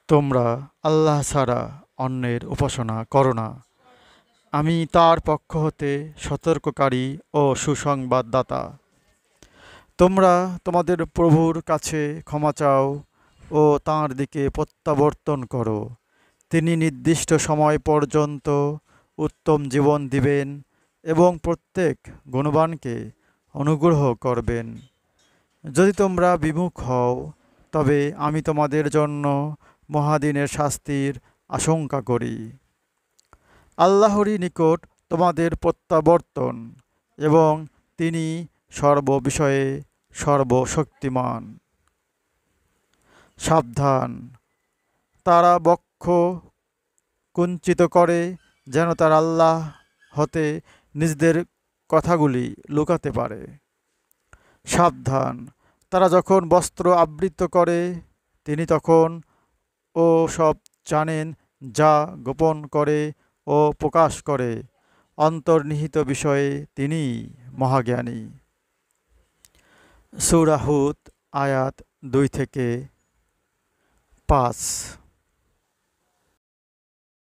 তোমরা আল্লাহ ছাড়া অন্যের উপাসনা করো না। আমি তার পক্ষ হতে সতর্ককারী ও সুসংবাদদাতা। তোমরা তোমাদের প্রভুর কাছে ক্ষমা চাও ও তাঁর দিকে প্রত্যাবর্তন করো। তিনি নির্দিষ্ট সময় পর্যন্ত উত্তম জীবন দিবেন এবং প্রত্যেক গুণবানকে অনুগ্রহ করবেন। যদি তোমরা বিমুখ হও, তবে আমি তোমাদের জন্য মহাদিনের শাস্তির আশঙ্কা করি। আল্লাহরই নিকট তোমাদের প্রত্যাবর্তন এবং তিনি সর্ববিষয়ে সর্বশক্তিমান। সাবধান, তারা বক্ষ কুঞ্চিত করে যেন তার আল্লাহ হতে নিজেদের কথাগুলি লুকাতে পারে। সাবধান, তারা যখন বস্ত্র আবৃত করে তিনি তখন ও সব জানেন, যা গোপন করে ও প্রকাশ করে। অন্তর্নিহিত বিষয়ে তিনি মহাজ্ঞানী। সূরা হুদ আয়াত 2 থেকে 5।